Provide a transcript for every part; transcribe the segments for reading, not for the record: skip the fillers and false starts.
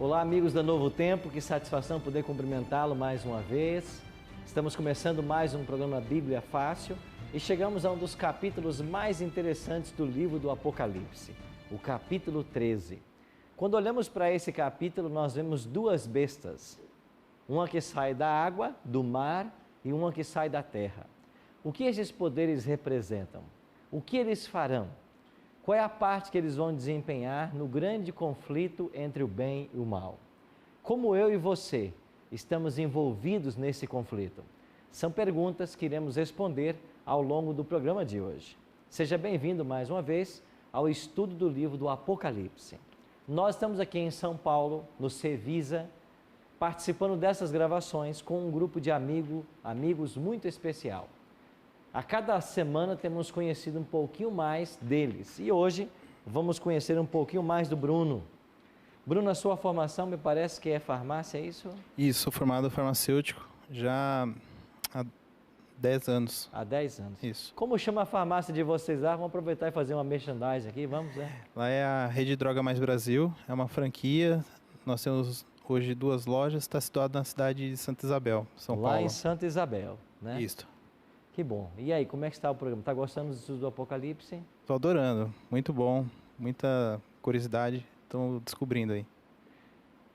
Olá, amigos da Novo Tempo, que satisfação poder cumprimentá-lo mais uma vez. Estamos começando mais um programa Bíblia Fácil e chegamos a um dos capítulos mais interessantes do livro do Apocalipse, o capítulo 13. Quando olhamos para esse capítulo, nós vemos duas bestas, uma que sai da água, do mar, e uma que sai da terra. O que esses poderes representam? O que eles farão? Qual é a parte que eles vão desempenhar no grande conflito entre o bem e o mal? Como eu e você estamos envolvidos nesse conflito? São perguntas que iremos responder ao longo do programa de hoje. Seja bem-vindo mais uma vez ao estudo do livro do Apocalipse. Nós estamos aqui em São Paulo, no Cevisa, participando dessas gravações com um grupo de amigos muito especial. A cada semana temos conhecido um pouquinho mais deles e hoje vamos conhecer um pouquinho mais do Bruno. Bruno, a sua formação me parece que é farmácia, é isso? Isso, sou formado farmacêutico já há 10 anos. Há 10 anos. Isso. Como chama a farmácia de vocês lá? Vamos aproveitar e fazer uma merchandising aqui, vamos, né? Lá é a Rede Droga Mais Brasil, é uma franquia. Nós temos hoje 2 lojas, está situado na cidade de Santa Isabel, São Paulo. Lá em Santa Isabel, né? Isso. Que bom. E aí, como é que está o programa? Está gostando do estudo do Apocalipse? Estou adorando, muito bom, muita curiosidade, estou descobrindo aí.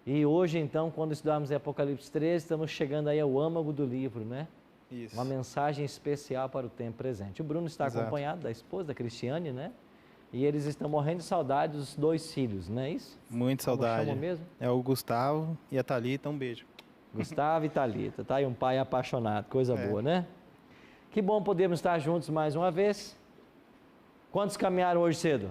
E hoje, então, quando estudarmos Apocalipse 13, estamos chegando aí ao âmago do livro, né? Isso. Uma mensagem especial para o tempo presente. O Bruno está acompanhado da esposa, da Cristiane, né? E eles estão morrendo de saudade dos 2 filhos, não é isso? Muito saudade. Como mesmo? É o Gustavo e a Thalita, um beijo. Gustavo e Thalita, tá aí um pai apaixonado, coisa boa, né? Que bom podermos estar juntos mais uma vez. Quantos caminharam hoje cedo?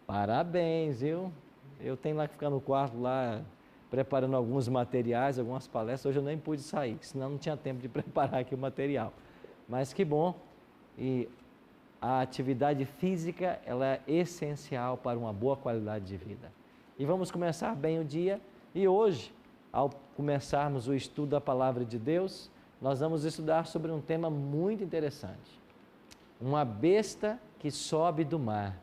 Parabéns, viu? Eu tenho lá que ficar no quarto lá, preparando alguns materiais, algumas palestras. Hoje eu nem pude sair, senão não tinha tempo de preparar aqui o material. Mas que bom. E a atividade física, ela é essencial para uma boa qualidade de vida. E vamos começar bem o dia. E hoje, ao começarmos o estudo da Palavra de Deus, nós vamos estudar sobre um tema muito interessante. Uma besta que sobe do mar.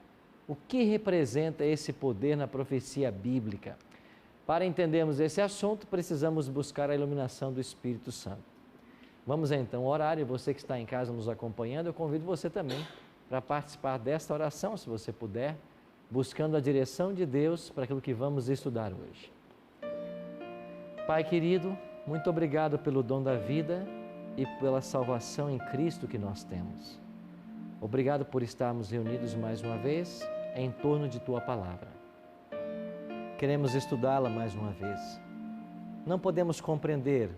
O que representa esse poder na profecia bíblica? Para entendermos esse assunto, precisamos buscar a iluminação do Espírito Santo. Vamos então orar, e você que está em casa nos acompanhando, eu convido você também para participar desta oração, se você puder, buscando a direção de Deus para aquilo que vamos estudar hoje. Pai querido, muito obrigado pelo dom da vida e pela salvação em Cristo que nós temos. Obrigado por estarmos reunidos mais uma vez em torno de Tua Palavra. Queremos estudá-la mais uma vez. Não podemos compreender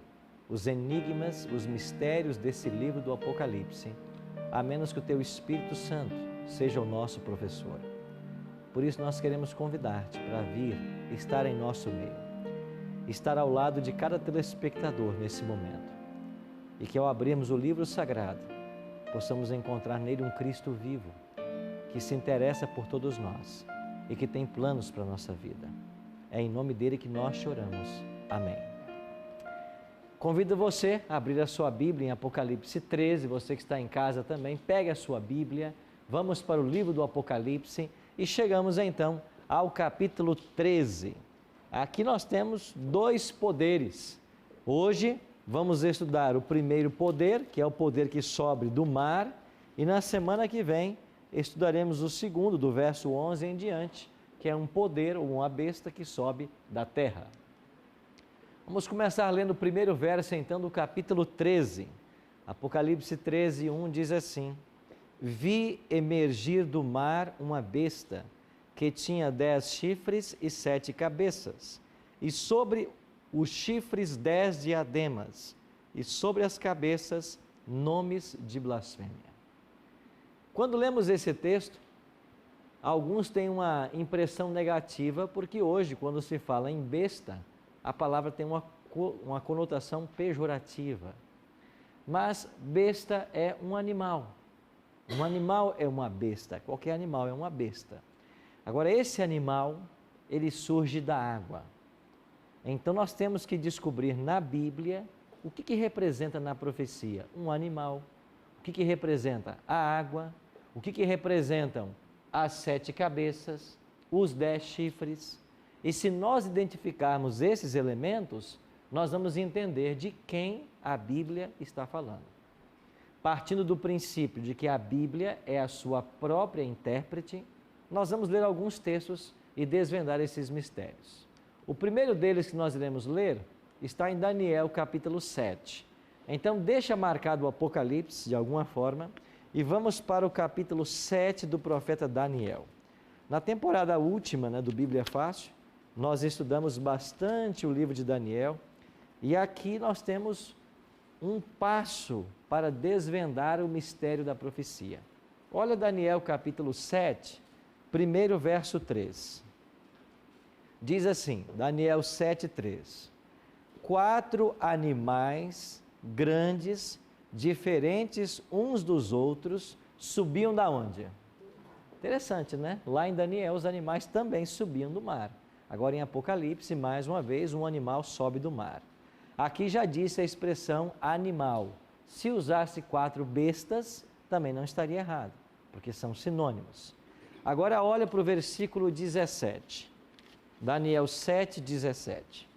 os enigmas, os mistérios desse livro do Apocalipse, a menos que o Teu Espírito Santo seja o nosso professor. Por isso nós queremos convidar-te para vir estar em nosso meio. Estar ao lado de cada telespectador nesse momento. E que ao abrirmos o livro sagrado, possamos encontrar nele um Cristo vivo, que se interessa por todos nós e que tem planos para a nossa vida. É em nome dele que nós choramos. Amém. Convido você a abrir a sua Bíblia em Apocalipse 13, você que está em casa também, pegue a sua Bíblia, vamos para o livro do Apocalipse e chegamos então ao capítulo 13. Aqui nós temos 2 poderes. Hoje vamos estudar o primeiro poder, que é o poder que sobe do mar, e na semana que vem estudaremos o segundo, do verso 11 em diante, que é um poder ou uma besta que sobe da terra. Vamos começar lendo o primeiro verso então do capítulo 13. Apocalipse 13, 1 diz assim: Vi emergir do mar uma besta, que tinha 10 chifres e 7 cabeças, e sobre os chifres 10 diademas, e sobre as cabeças nomes de blasfêmia. Quando lemos esse texto, alguns têm uma impressão negativa, porque hoje, quando se fala em besta, a palavra tem uma conotação pejorativa. Mas besta é um animal. Um animal é uma besta, qualquer animal é uma besta. Agora, esse animal, ele surge da água. Então, nós temos que descobrir na Bíblia o que representa na profecia um animal, o que representa a água, o que representam as 7 cabeças, os 10 chifres. E se nós identificarmos esses elementos, nós vamos entender de quem a Bíblia está falando. Partindo do princípio de que a Bíblia é a sua própria intérprete, nós vamos ler alguns textos e desvendar esses mistérios. O primeiro deles que nós iremos ler está em Daniel capítulo 7. Então deixa marcado o Apocalipse de alguma forma e vamos para o capítulo 7 do profeta Daniel. Na temporada última, do Bíblia Fácil, nós estudamos bastante o livro de Daniel e aqui nós temos um passo para desvendar o mistério da profecia. Olha Daniel capítulo 7, primeiro verso 3. Diz assim, Daniel 7:3. 4 animais grandes, diferentes uns dos outros, subiam da onde? Interessante, né? Lá em Daniel os animais também subiam do mar. Agora em Apocalipse, mais uma vez, um animal sobe do mar. Aqui já disse a expressão animal. Se usasse 4 bestas, também não estaria errado, porque são sinônimos. Agora olha para o versículo 17. Daniel 7:17.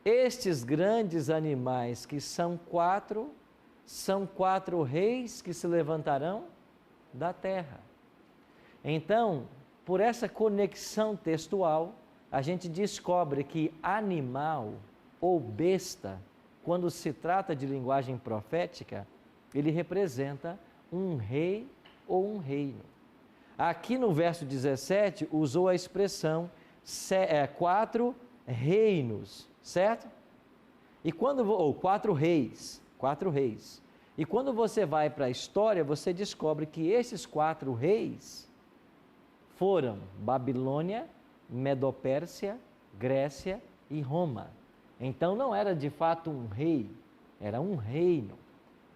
Estes grandes animais que são 4 reis que se levantarão da terra. Então, por essa conexão textual, a gente descobre que animal ou besta, quando se trata de linguagem profética, ele representa um rei ou um reino. Aqui no verso 17, usou a expressão 4 reinos, certo? E quando, ou 4 reis. E quando você vai para a história, você descobre que esses 4 reis foram Babilônia, Medopérsia, Grécia e Roma. Então não era de fato um rei, era um reino.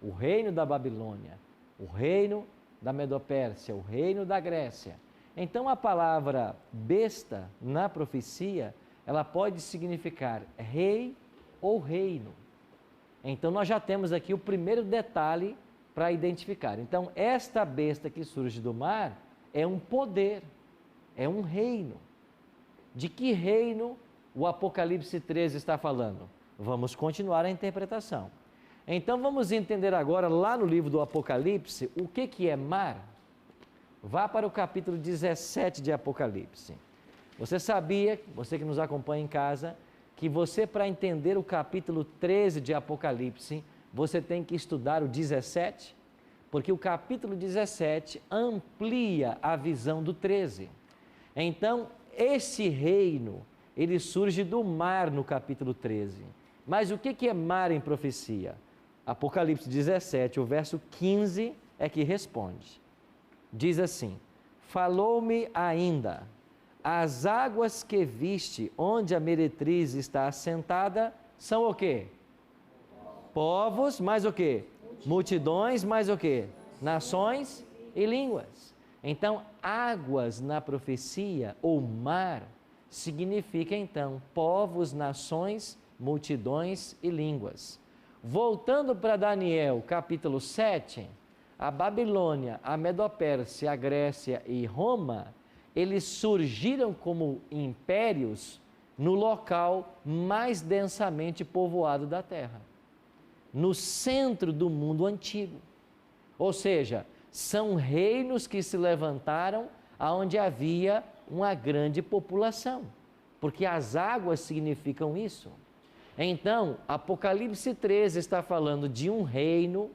O reino da Babilônia, o reino da Medopérsia, o reino da Grécia. Então a palavra besta na profecia, ela pode significar rei ou reino. Então nós já temos aqui o primeiro detalhe para identificar. Então esta besta que surge do mar é um poder, é um reino. De que reino o Apocalipse 13 está falando? Vamos continuar a interpretação. Então vamos entender agora lá no livro do Apocalipse o que é mar. Vá para o capítulo 17 de Apocalipse. Você sabia, você que nos acompanha em casa, que você, para entender o capítulo 13 de Apocalipse, você tem que estudar o 17? Porque o capítulo 17 amplia a visão do 13. Então, esse reino, ele surge do mar no capítulo 13. Mas o que é mar em profecia? Apocalipse 17, o verso 15 é que responde. Diz assim, falou-me ainda, as águas que viste, onde a meretriz está assentada, são o quê? Povos, mais o quê? Multidões, mais o quê? Nações e línguas. Então, águas na profecia, ou mar, significa então povos, nações, multidões e línguas. Voltando para Daniel, capítulo 7, a Babilônia, a Medopérsia, a Grécia e Roma, eles surgiram como impérios no local mais densamente povoado da terra, no centro do mundo antigo. Ou seja, são reinos que se levantaram onde havia uma grande população, porque as águas significam isso. Então, Apocalipse 13 está falando de um reino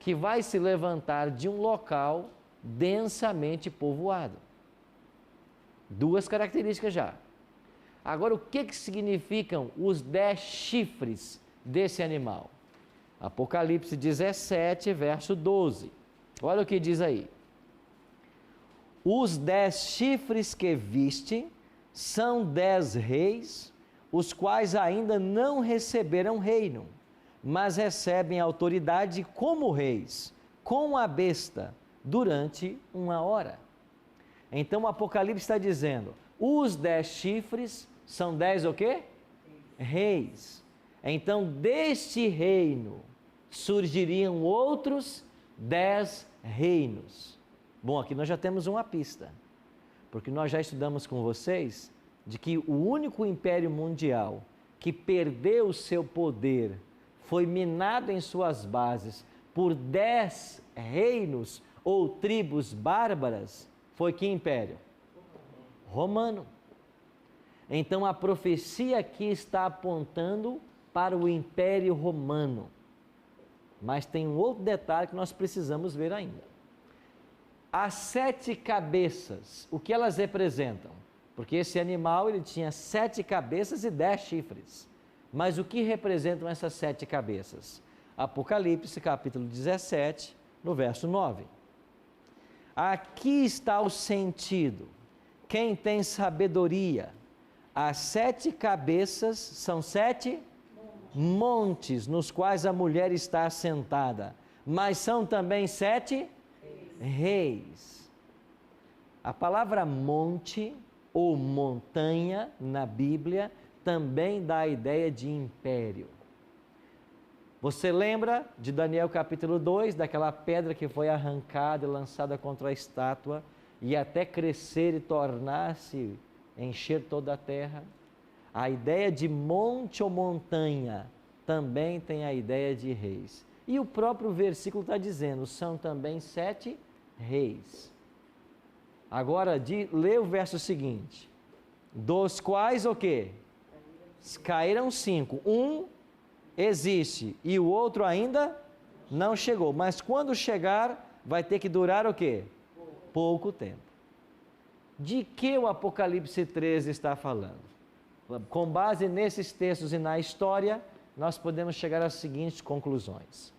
que vai se levantar de um local densamente povoado. 2 características já. Agora, o que significam os 10 chifres desse animal? Apocalipse 17, verso 12. Olha o que diz aí. Os 10 chifres que viste são 10 reis, os quais ainda não receberam reino, mas recebem autoridade como reis, com a besta, durante 1 hora. Então o Apocalipse está dizendo, os 10 chifres são 10 o quê? Reis. Então deste reino surgiriam outros 10 reinos. Bom, aqui nós já temos uma pista. porque nós já estudamos com vocês de que o único império mundial que perdeu o seu poder foi minado em suas bases por 10 reinos ou tribos bárbaras, foi que império? Romano. Então a profecia aqui está apontando para o Império Romano. Mas tem um outro detalhe que nós precisamos ver ainda. As 7 cabeças, o que elas representam? Porque esse animal ele tinha 7 cabeças e 10 chifres. Mas o que representam essas 7 cabeças? Apocalipse capítulo 17, no verso 9. Aqui está o sentido. Quem tem sabedoria? As 7 cabeças são 7 montes nos quais a mulher está assentada, mas são também 7 reis. A palavra monte ou montanha na Bíblia também dá a ideia de império. Você lembra de Daniel capítulo 2, daquela pedra que foi arrancada e lançada contra a estátua e até crescer e tornar-se, encher toda a terra? A ideia de monte ou montanha também tem a ideia de reis. E o próprio versículo está dizendo, são também 7 reis. Agora, lê o verso seguinte. Dos quais o quê? Caíram 5. Um existe e o outro ainda não chegou. Mas quando chegar, vai ter que durar o quê? Pouco tempo. De que o Apocalipse 13 está falando? Com base nesses textos e na história, nós podemos chegar às seguintes conclusões.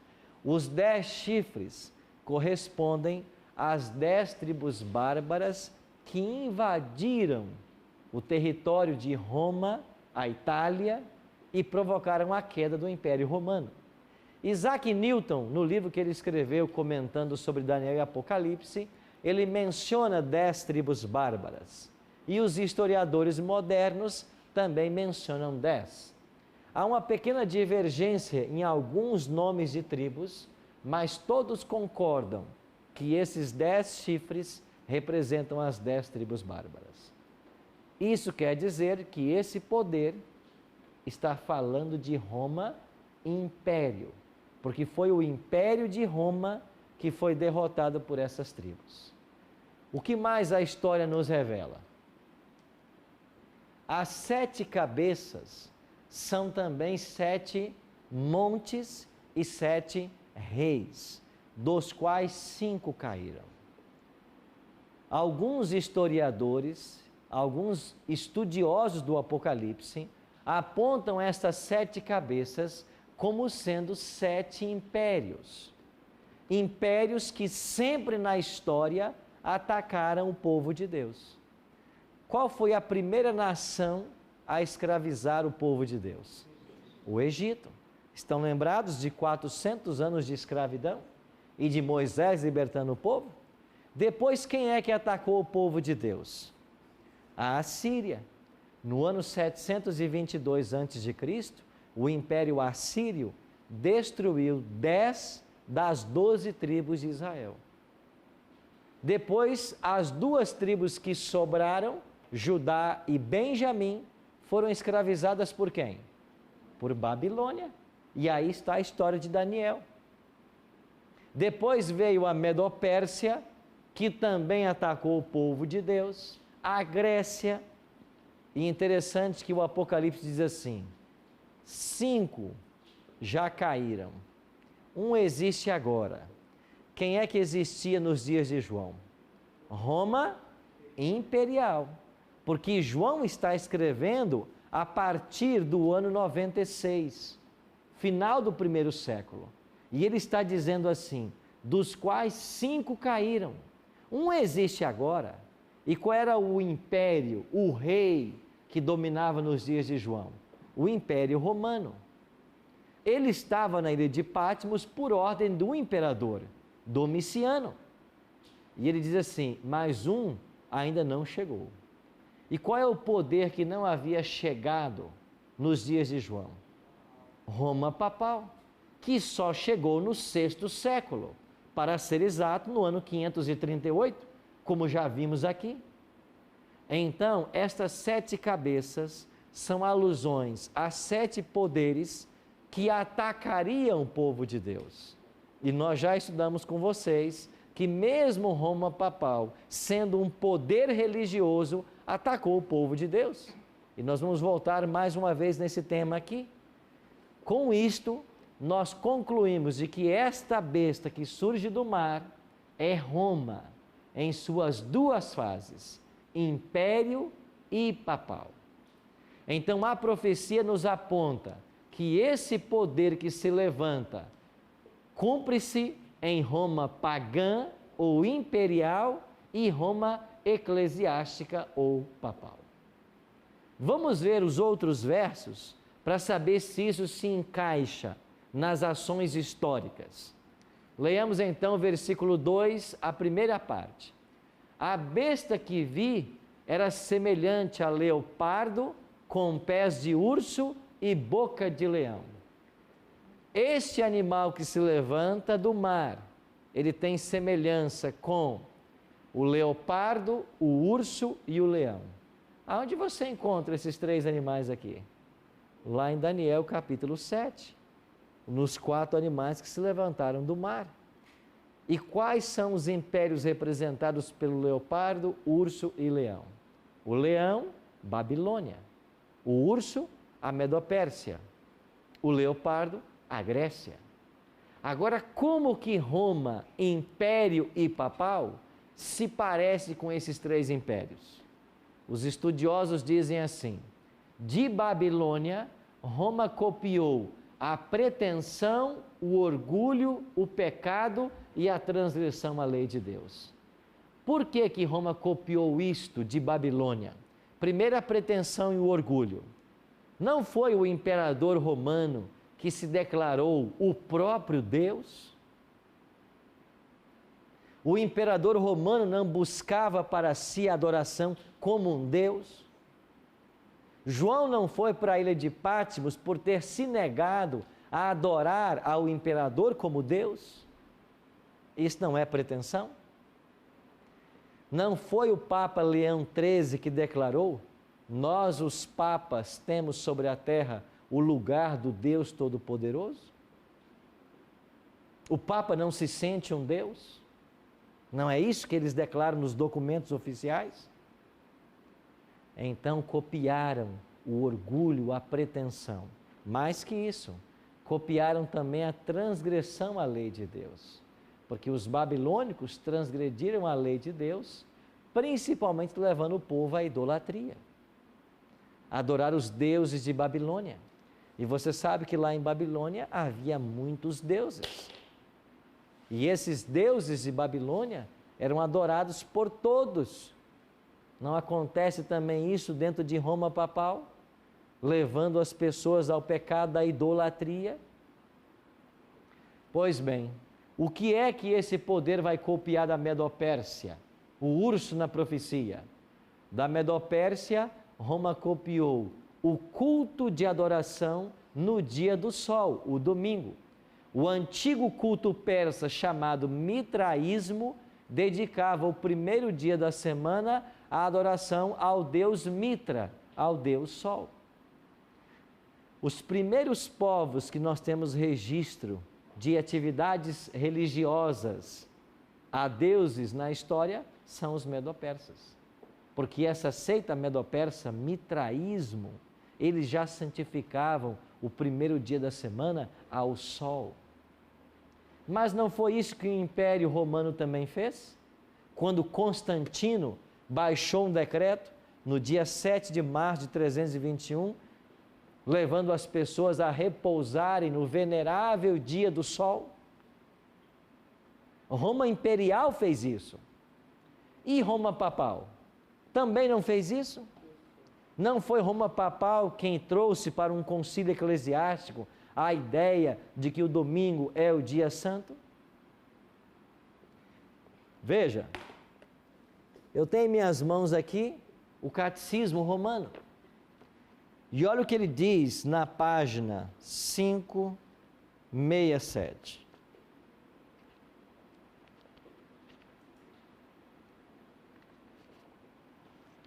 Os 10 chifres correspondem às 10 tribos bárbaras que invadiram o território de Roma, a Itália, e provocaram a queda do Império Romano. Isaac Newton, no livro que ele escreveu comentando sobre Daniel e Apocalipse, ele menciona 10 tribos bárbaras. E os historiadores modernos também mencionam 10. Há uma pequena divergência em alguns nomes de tribos, mas todos concordam que esses 10 chifres representam as 10 tribos bárbaras. Isso quer dizer que esse poder está falando de Roma império, porque foi o império de Roma que foi derrotado por essas tribos. O que mais a história nos revela? As 7 cabeças são também 7 montes e 7 reis, dos quais 5 caíram. Alguns historiadores, alguns estudiosos do Apocalipse, apontam estas 7 cabeças como sendo 7 impérios. Impérios que sempre na história atacaram o povo de Deus. Qual foi a primeira nação a escravizar o povo de Deus? O Egito. Estão lembrados de 400 anos de escravidão? E de Moisés libertando o povo? Depois, quem é que atacou o povo de Deus? A Assíria. No ano 722 a.C., o Império Assírio destruiu 10 das 12 tribos de Israel. Depois, as 2 tribos que sobraram, Judá e Benjamim, foram escravizadas por quem? Por Babilônia. E aí está a história de Daniel. Depois veio a Medopérsia, que também atacou o povo de Deus, a Grécia. E interessante que o Apocalipse diz assim: 5 já caíram, um existe agora. Quem é que existia nos dias de João? Roma imperial, porque João está escrevendo a partir do ano 96, final do 1º século. E ele está dizendo assim, dos quais 5 caíram. Um existe agora. E qual era o império, o rei que dominava nos dias de João? O Império Romano. Ele estava na ilha de Patmos por ordem do imperador Domiciano. E ele diz assim, mas um ainda não chegou. E qual é o poder que não havia chegado nos dias de João? Roma papal, que só chegou no 6º século, para ser exato, no ano 538, como já vimos aqui. Então, estas 7 cabeças são alusões a 7 poderes que atacariam o povo de Deus. E nós já estudamos com vocês que mesmo Roma papal, sendo um poder religioso, atacou o povo de Deus. E nós vamos voltar mais uma vez nesse tema aqui. Com isto, nós concluímos de que esta besta que surge do mar é Roma, em suas 2 fases, império e papal. Então a profecia nos aponta que esse poder que se levanta cumpre-se em Roma pagã ou imperial e Roma eclesiástica ou papal. Vamos ver os outros versos para saber se isso se encaixa nas ações históricas. Leamos então o versículo 2, a primeira parte. A besta que vi era semelhante a leopardo, com pés de urso e boca de leão. Este animal que se levanta do mar, ele tem semelhança com o leopardo, o urso e o leão. Aonde você encontra esses 3 animais aqui? Lá em Daniel capítulo 7, nos 4 animais que se levantaram do mar. E quais são os impérios representados pelo leopardo, urso e leão? O leão, Babilônia. O urso, a Medopérsia. O leopardo, a Grécia. Agora, como que Roma, império e papal, se parece com esses 3 impérios? Os estudiosos dizem assim: de Babilônia, Roma copiou a pretensão, o orgulho, o pecado e a transgressão à lei de Deus. Por que que Roma copiou isto de Babilônia? Primeiro, a pretensão e o orgulho. Não foi o imperador romano que se declarou o próprio Deus? O imperador romano não buscava para si a adoração como um Deus? João não foi para a ilha de Patmos por ter se negado a adorar ao imperador como Deus? Isso não é pretensão? Não foi o Papa Leão XIII que declarou: nós, os papas, temos sobre a terra o lugar do Deus Todo-Poderoso? O Papa não se sente um Deus? Não é isso que eles declaram nos documentos oficiais? Então copiaram o orgulho, a pretensão. Mais que isso, copiaram também a transgressão à lei de Deus. Porque os babilônicos transgrediram a lei de Deus, principalmente levando o povo à idolatria. Adorar os deuses de Babilônia. E você sabe que lá em Babilônia havia muitos deuses. E esses deuses de Babilônia eram adorados por todos. Não acontece também isso dentro de Roma papal, levando as pessoas ao pecado da idolatria? Pois bem, o que é que esse poder vai copiar da Medopérsia? O urso na profecia. Da Medopérsia, Roma copiou o culto de adoração no dia do sol, o domingo. O antigo culto persa chamado mitraísmo dedicava o primeiro dia da semana à adoração ao deus Mitra, ao deus Sol. Os primeiros povos que nós temos registro de atividades religiosas a deuses na história são os medo-persas. Porque essa seita medo-persa, mitraísmo, eles já santificavam o primeiro dia da semana ao sol. Mas não foi isso que o Império Romano também fez? Quando Constantino baixou um decreto no dia 7 de março de 321, levando as pessoas a repousarem no venerável dia do sol. Roma Imperial fez isso. E Roma Papal também não fez isso? Não foi Roma Papal quem trouxe para um concílio eclesiástico a ideia de que o domingo é o dia santo? Veja, eu tenho em minhas mãos aqui o Catecismo Romano. E olha o que ele diz na página 567.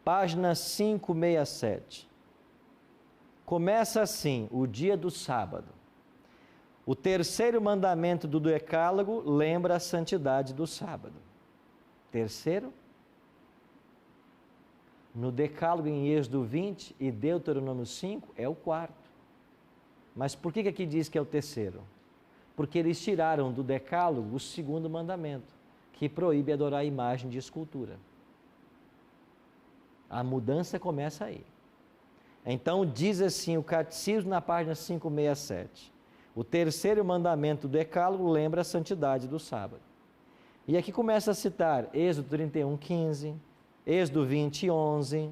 página 567. Começa assim, o dia do sábado. O terceiro mandamento do Decálogo lembra a santidade do sábado. Terceiro, no Decálogo em Êxodo 20 e Deuteronômio 5 é o quarto. Mas por que aqui diz que é o terceiro? Porque eles tiraram do Decálogo o segundo mandamento, que proíbe adorar a imagem de escultura. A mudança começa aí. Então diz assim o Catecismo na página 567. O terceiro mandamento do Decálogo lembra a santidade do sábado. E aqui começa a citar Êxodo 31, 15, Êxodo 20, 11.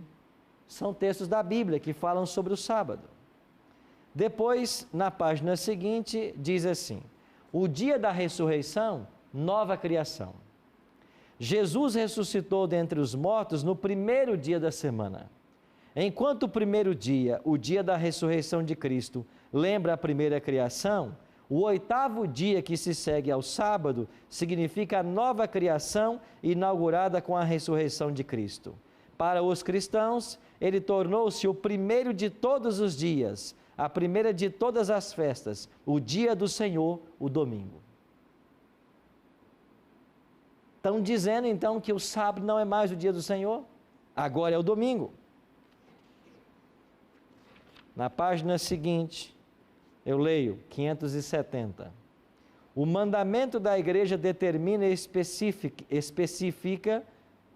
São textos da Bíblia que falam sobre o sábado. Depois, na página seguinte, diz assim: o dia da ressurreição, nova criação. Jesus ressuscitou dentre os mortos no primeiro dia da semana. Enquanto o primeiro dia, o dia da ressurreição de Cristo, lembra a primeira criação, o oitavo dia que se segue ao sábado significa a nova criação inaugurada com a ressurreição de Cristo. Para os cristãos, ele tornou-se o primeiro de todos os dias, a primeira de todas as festas, o dia do Senhor, o domingo. Estão dizendo então que o sábado não é mais o dia do Senhor? Agora é o domingo. Na página seguinte, eu leio 570. O mandamento da igreja determina e especifica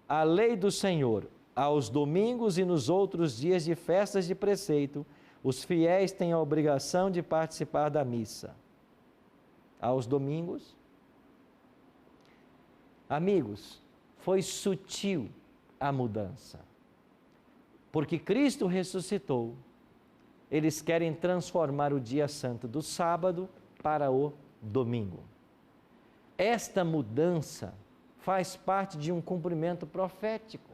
a lei do Senhor. Aos domingos e nos outros dias de festas de preceito, os fiéis têm a obrigação de participar da missa. Aos domingos. Amigos, foi sutil a mudança. Porque Cristo ressuscitou. Eles querem transformar o dia santo do sábado para o domingo. Esta mudança faz parte de um cumprimento profético,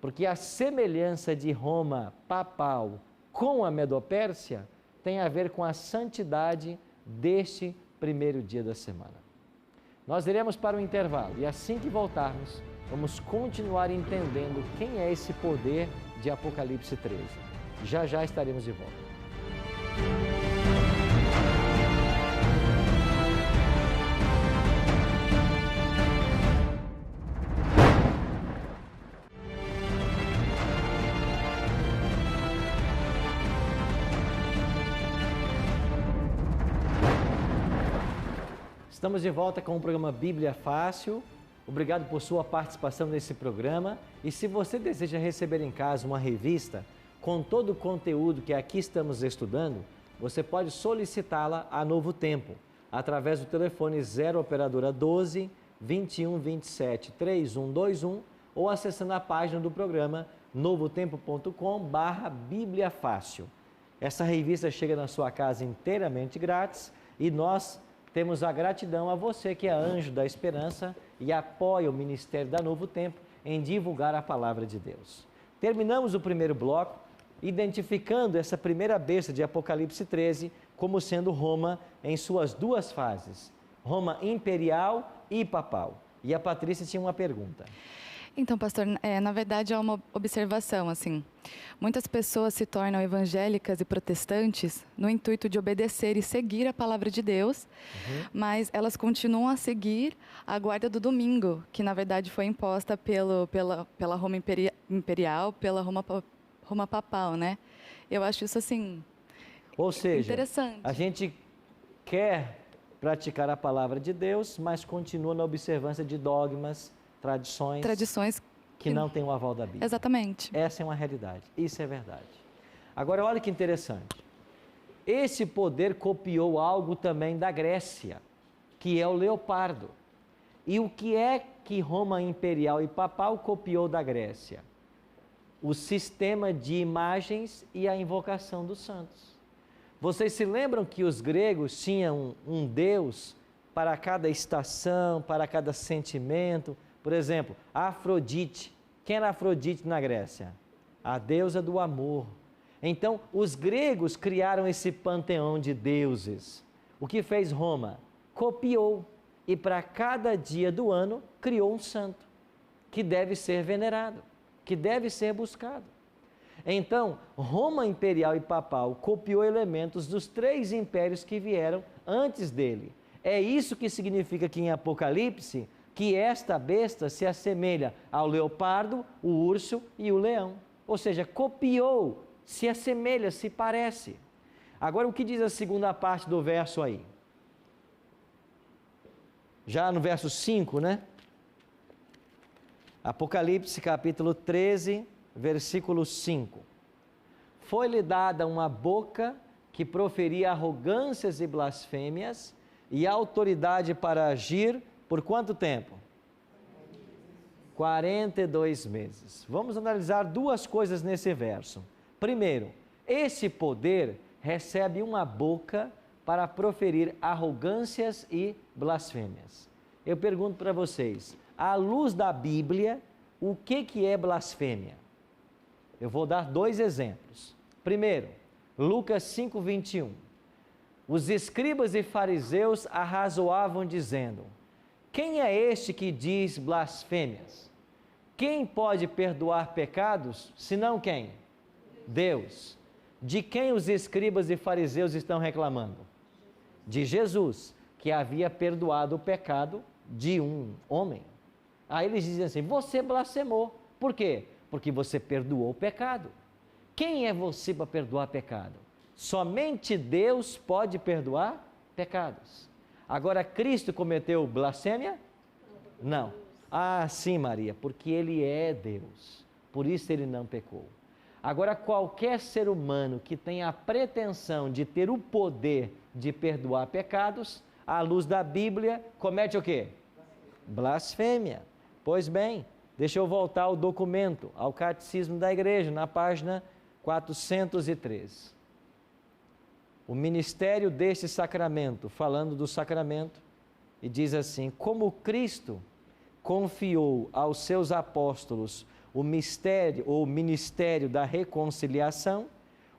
porque a semelhança de Roma papal com a Medopérsia tem a ver com a santidade deste primeiro dia da semana. Nós iremos para o intervalo e assim que voltarmos, vamos continuar entendendo quem é esse poder de Apocalipse 13. Já já estaremos de volta. Estamos de volta com o programa Bíblia Fácil. Obrigado por sua participação nesse programa. E se você deseja receber em casa uma revista com todo o conteúdo que aqui estamos estudando, você pode solicitá-la a Novo Tempo, através do telefone 0 operadora 12 21 27 3121 ou acessando a página do programa novotempo.com/Bíblia Fácil. Essa revista chega na sua casa inteiramente grátis e nós temos a gratidão a você que é anjo da esperança e apoia o Ministério da Novo Tempo em divulgar a palavra de Deus. Terminamos o primeiro bloco identificando essa primeira besta de Apocalipse 13 como sendo Roma em suas duas fases, Roma imperial e papal. E a Patrícia tinha uma pergunta. Então, pastor, na verdade é uma observação, assim. Muitas pessoas se tornam evangélicas e protestantes no intuito de obedecer e seguir a palavra de Deus, mas elas continuam a seguir a guarda do domingo, que na verdade foi imposta pela Roma imperial, pela Roma papal, né? Eu acho isso, assim, ou seja, interessante. A gente quer praticar a palavra de Deus, mas continua na observância de dogmas, tradições que não têm o aval da Bíblia. Exatamente. Essa é uma realidade, isso é verdade. Agora, olha que interessante. Esse poder copiou algo também da Grécia, que é o leopardo. E o que é que Roma imperial e papal copiou da Grécia? O sistema de imagens e a invocação dos santos. Vocês se lembram que os gregos tinham um deus para cada estação, para cada sentimento? Por exemplo, Afrodite. Quem era Afrodite na Grécia? A deusa do amor. Então, os gregos criaram esse panteão de deuses. O que fez Roma? Copiou e para cada dia do ano criou um santo que deve ser venerado, que deve ser buscado. Então, Roma imperial e papal copiou elementos dos 3 impérios que vieram antes dele. É isso que significa que em Apocalipse, que esta besta se assemelha ao leopardo, o urso e o leão. Ou seja, copiou, se assemelha, se parece. Agora, o que diz a segunda parte do verso aí? Já no verso 5, né? Apocalipse capítulo 13, versículo 5. Foi-lhe dada uma boca que proferia arrogâncias e blasfêmias e autoridade para agir por quanto tempo? 42 meses. Vamos analisar 2 coisas nesse verso. Primeiro, esse poder recebe uma boca para proferir arrogâncias e blasfêmias. Eu pergunto para vocês, à luz da Bíblia, o que é blasfêmia? Eu vou dar 2 exemplos. Primeiro, Lucas 5:21. Os escribas e fariseus arrazoavam dizendo: quem é este que diz blasfêmias? Quem pode perdoar pecados, senão quem? Deus. De quem os escribas e fariseus estão reclamando? De Jesus, que havia perdoado o pecado de um homem. Aí eles dizem assim: você blasfemou. Por quê? Porque você perdoou o pecado. Quem é você para perdoar pecado? Somente Deus pode perdoar pecados. Agora, Cristo cometeu blasfêmia? Não. Ah, sim, Maria, porque Ele é Deus. Por isso Ele não pecou. Agora, qualquer ser humano que tenha a pretensão de ter o poder de perdoar pecados, à luz da Bíblia, comete o quê? Blasfêmia. Pois bem, deixa eu voltar ao documento, ao Catecismo da Igreja, na página 413. O ministério deste sacramento, falando do sacramento, e diz assim: como Cristo confiou aos seus apóstolos o mistério ou ministério da reconciliação,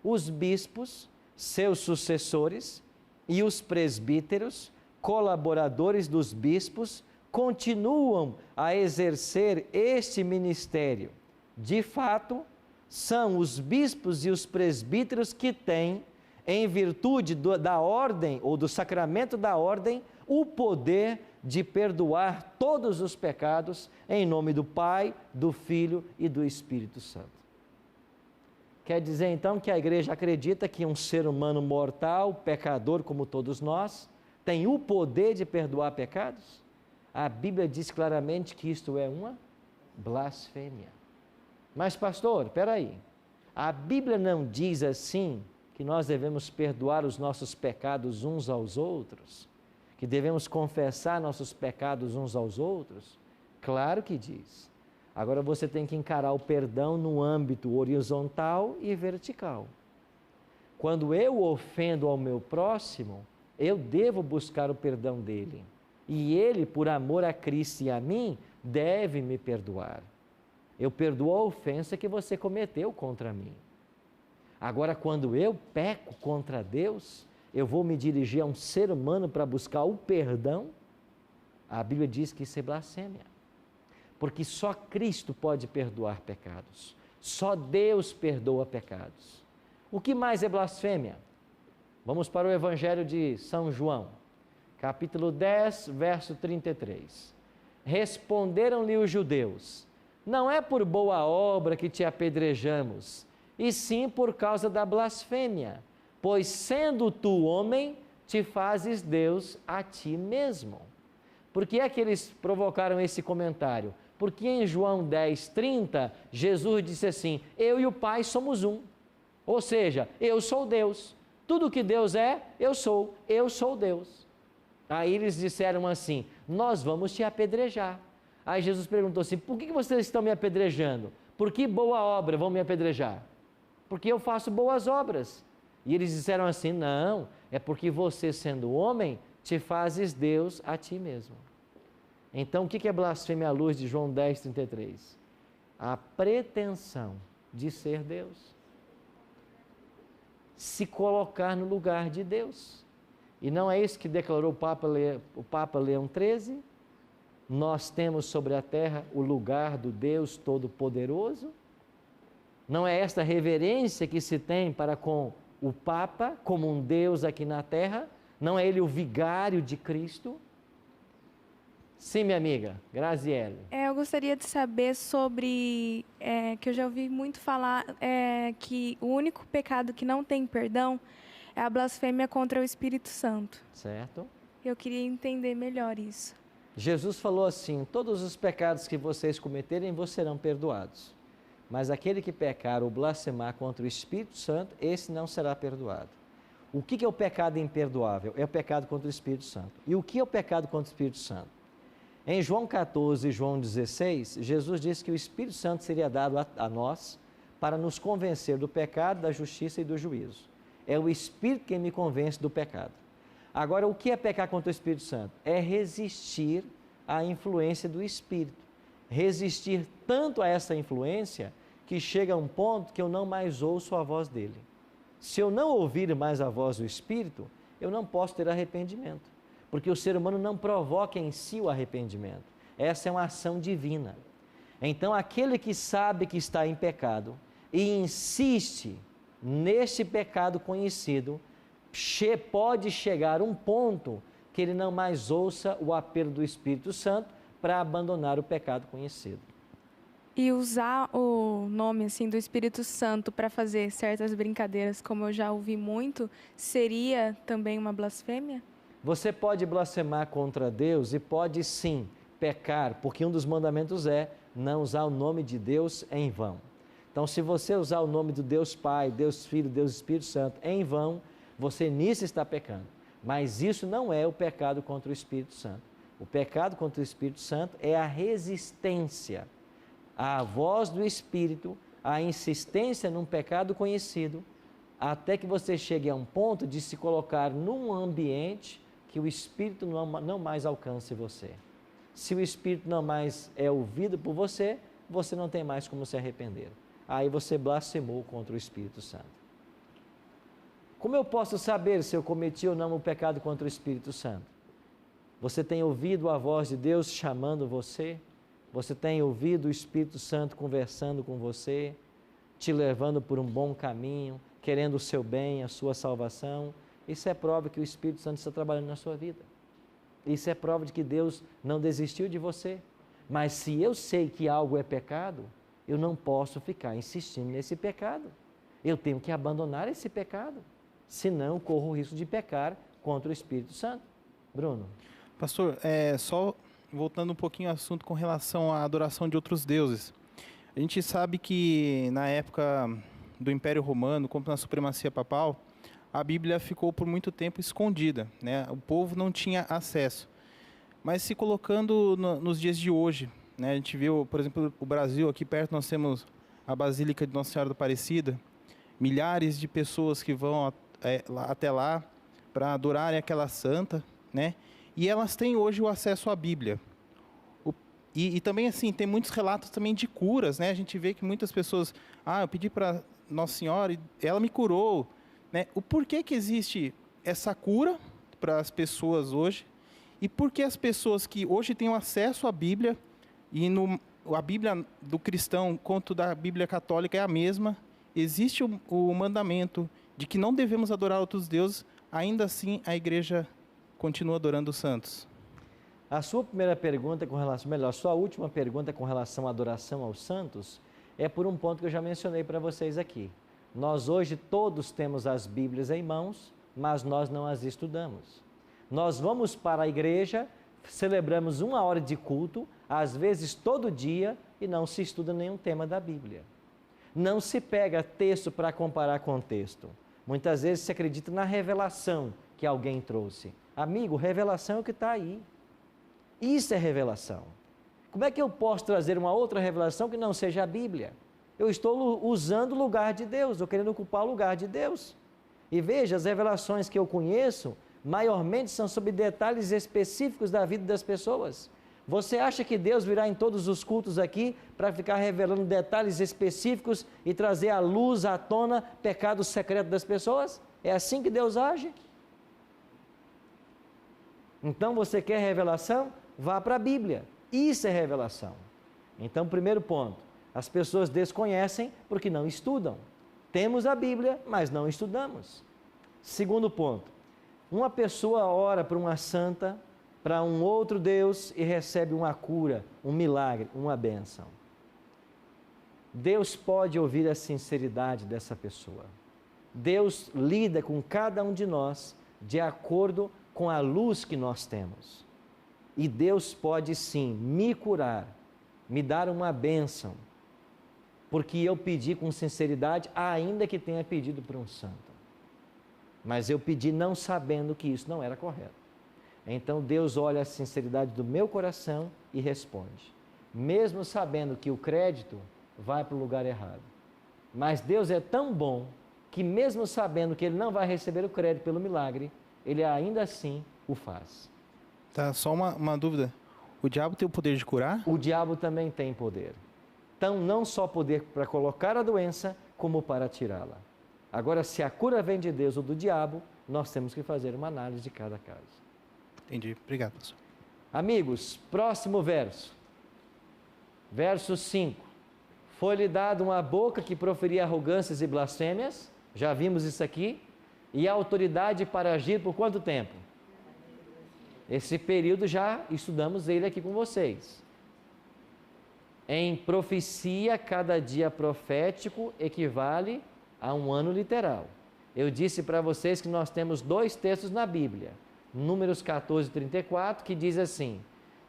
os bispos, seus sucessores, e os presbíteros, colaboradores dos bispos, continuam a exercer este ministério. De fato, são os bispos e os presbíteros que têm, em virtude da ordem ou do sacramento da ordem, o poder de perdoar todos os pecados em nome do Pai, do Filho e do Espírito Santo. Quer dizer então que a igreja acredita que um ser humano mortal, pecador como todos nós, tem o poder de perdoar pecados? A Bíblia diz claramente que isto é uma blasfêmia. Mas pastor, espera aí, a Bíblia não diz assim que nós devemos perdoar os nossos pecados uns aos outros? Que devemos confessar nossos pecados uns aos outros? Claro que diz. Agora você tem que encarar o perdão no âmbito horizontal e vertical. Quando eu ofendo ao meu próximo, eu devo buscar o perdão dele. E ele, por amor a Cristo e a mim, deve me perdoar. Eu perdoo a ofensa que você cometeu contra mim. Agora, quando eu peco contra Deus, eu vou me dirigir a um ser humano para buscar o perdão? A Bíblia diz que isso é blasfêmia. Porque só Cristo pode perdoar pecados. Só Deus perdoa pecados. O que mais é blasfêmia? Vamos para o Evangelho de São João, capítulo 10, verso 33. Responderam-lhe os judeus: não é por boa obra que te apedrejamos, e sim por causa da blasfêmia, pois sendo tu homem, te fazes Deus a ti mesmo. Por que é que eles provocaram esse comentário? Porque em João 10, 30, Jesus disse assim: eu e o Pai somos um. Ou seja, eu sou Deus. Tudo que Deus é, eu sou Deus. Aí eles disseram assim: nós vamos te apedrejar. Aí Jesus perguntou assim: por que vocês estão me apedrejando? Por que boa obra vão me apedrejar? Porque eu faço boas obras. E eles disseram assim: não, é porque você, sendo homem, te fazes Deus a ti mesmo. Então, o que é blasfêmia à luz de João 10, 33? A pretensão de ser Deus. Se colocar no lugar de Deus. E não é isso que declarou o Papa Leão XIII? nós temos sobre a terra o lugar do Deus Todo-Poderoso? Não é esta reverência que se tem para com o Papa como um Deus aqui na terra? Não é ele o vigário de Cristo? Sim, minha amiga, Graziele. Eu gostaria de saber sobre, que eu já ouvi muito falar, que o único pecado que não tem perdão é a blasfêmia contra o Espírito Santo. Certo. Eu queria entender melhor isso. Jesus falou assim: todos os pecados que vocês cometerem vos serão perdoados. Mas aquele que pecar ou blasfemar contra o Espírito Santo, esse não será perdoado. O que é o pecado imperdoável? É o pecado contra o Espírito Santo. E o que é o pecado contra o Espírito Santo? Em João 14 e João 16, Jesus disse que o Espírito Santo seria dado a nós para nos convencer do pecado, da justiça e do juízo. É o Espírito quem me convence do pecado. Agora, o que é pecar contra o Espírito Santo? É resistir à influência do Espírito. Resistir tanto a essa influência que chega a um ponto que eu não mais ouço a voz dele. Se eu não ouvir mais a voz do Espírito, eu não posso ter arrependimento, porque o ser humano não provoca em si o arrependimento. Essa é uma ação divina. Então, aquele que sabe que está em pecado e insiste nesse pecado conhecido, pode chegar a um ponto que ele não mais ouça o apelo do Espírito Santo para abandonar o pecado conhecido. E usar o nome assim do Espírito Santo para fazer certas brincadeiras, como eu já ouvi muito, seria também uma blasfêmia? Você pode blasfemar contra Deus e pode sim pecar, porque um dos mandamentos é não usar o nome de Deus em vão. Então, se você usar o nome do Deus Pai, Deus Filho, Deus Espírito Santo em vão, você nisso está pecando. Mas isso não é o pecado contra o Espírito Santo. O pecado contra o Espírito Santo é a resistência à voz do Espírito, à insistência num pecado conhecido, até que você chegue a um ponto de se colocar num ambiente que o Espírito não mais alcance você. Se o Espírito não mais é ouvido por você, você não tem mais como se arrepender. Aí você blasfemou contra o Espírito Santo. Como eu posso saber se eu cometi ou não o pecado contra o Espírito Santo? Você tem ouvido a voz de Deus chamando você? Você tem ouvido o Espírito Santo conversando com você, te levando por um bom caminho, querendo o seu bem, a sua salvação? Isso é prova que o Espírito Santo está trabalhando na sua vida. Isso é prova de que Deus não desistiu de você. Mas se eu sei que algo é pecado, eu não posso ficar insistindo nesse pecado. Eu tenho que abandonar esse pecado, senão corro o risco de pecar contra o Espírito Santo. Bruno. Pastor, só voltando um pouquinho ao assunto com relação à adoração de outros deuses. A gente sabe que na época do Império Romano, como na supremacia papal, a Bíblia ficou por muito tempo escondida, né? O povo não tinha acesso. Mas se colocando nos dias de hoje, né? A gente viu, por exemplo, o Brasil, aqui perto nós temos a Basílica de Nossa Senhora da Aparecida, milhares de pessoas que vão até lá para adorarem aquela santa, né? E elas têm hoje o acesso à Bíblia. E também, assim, tem muitos relatos também de curas, né? A gente vê que muitas pessoas, eu pedi para Nossa Senhora e ela me curou, né? O porquê que existe essa cura para as pessoas hoje e por que as pessoas que hoje têm acesso à Bíblia e a Bíblia do cristão quanto da Bíblia católica é a mesma, existe o mandamento de que não devemos adorar outros deuses, ainda assim a igreja continua adorando os santos? A sua primeira pergunta a sua última pergunta com relação à adoração aos santos é por um ponto que eu já mencionei para vocês aqui. Nós hoje todos temos as Bíblias em mãos, mas nós não as estudamos. Nós vamos para a igreja, celebramos 1 hora de culto, às vezes todo dia, e não se estuda nenhum tema da Bíblia. Não se pega texto para comparar com texto. Muitas vezes se acredita na revelação que alguém trouxe. Amigo, revelação é o que está aí. Isso é revelação. Como é que eu posso trazer uma outra revelação que não seja a Bíblia? Eu estou usando o lugar de Deus, estou querendo ocupar o lugar de Deus. E veja, as revelações que eu conheço, maiormente são sobre detalhes específicos da vida das pessoas. Você acha que Deus virá em todos os cultos aqui para ficar revelando detalhes específicos e trazer à luz, à tona, pecados secretos das pessoas? É assim que Deus age? Então você quer revelação? Vá para a Bíblia. Isso é revelação. Então, primeiro ponto, as pessoas desconhecem porque não estudam. Temos a Bíblia, mas não estudamos. Segundo ponto, uma pessoa ora para uma santa, para um outro Deus e recebe uma cura, um milagre, uma bênção. Deus pode ouvir a sinceridade dessa pessoa. Deus lida com cada um de nós de acordo com a luz que nós temos. E Deus pode sim me curar, me dar uma bênção, porque eu pedi com sinceridade, ainda que tenha pedido para um santo. Mas eu pedi não sabendo que isso não era correto. Então Deus olha a sinceridade do meu coração e responde. Mesmo sabendo que o crédito vai para o lugar errado. Mas Deus é tão bom que mesmo sabendo que ele não vai receber o crédito pelo milagre, ele ainda assim o faz. Tá, só uma dúvida. O diabo tem o poder de curar? O diabo também tem poder. Então, não só poder para colocar a doença, como para tirá-la. Agora, se a cura vem de Deus ou do diabo, nós temos que fazer uma análise de cada caso. Entendi. Obrigado, pastor. Amigos, próximo verso. Verso 5. Foi-lhe dado uma boca que proferia arrogâncias e blasfêmias. Já vimos isso aqui. E a autoridade para agir por quanto tempo? Esse período já estudamos ele aqui com vocês. Em profecia, cada dia profético equivale a um ano literal. Eu disse para vocês que nós temos 2 textos na Bíblia. Números 14, 34, que diz assim: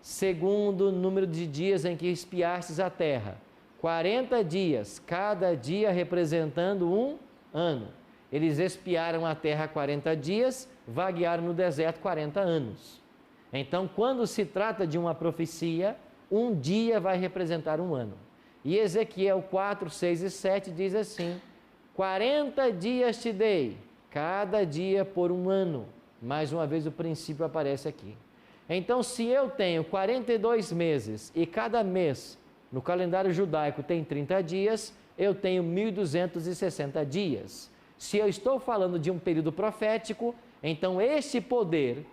segundo o número de dias em que espiastes a terra, 40 dias, cada dia representando um ano. Eles espiaram a terra 40 dias, vaguearam no deserto 40 anos. Então, quando se trata de uma profecia, um dia vai representar um ano. E Ezequiel 4, 6 e 7 diz assim: 40 dias te dei, cada dia por um ano. Mais uma vez o princípio aparece aqui. Então, se eu tenho 42 meses e cada mês no calendário judaico tem 30 dias, eu tenho 1.260 dias. Se eu estou falando de um período profético, então este poder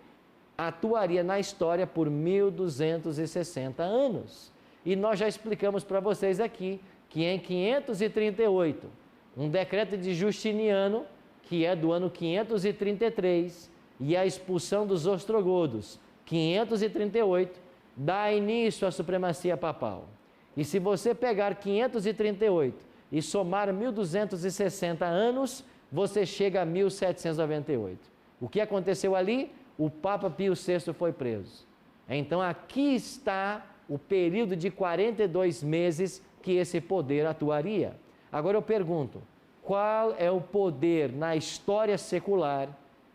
atuaria na história por 1.260 anos. E nós já explicamos para vocês aqui que em 538, um decreto de Justiniano, que é do ano 533, e a expulsão dos ostrogodos, 538, dá início à supremacia papal. E se você pegar 538 e somar 1.260 anos, você chega a 1798. O que aconteceu ali? O Papa Pio VI foi preso. Então aqui está o período de 42 meses que esse poder atuaria. Agora eu pergunto, qual é o poder na história secular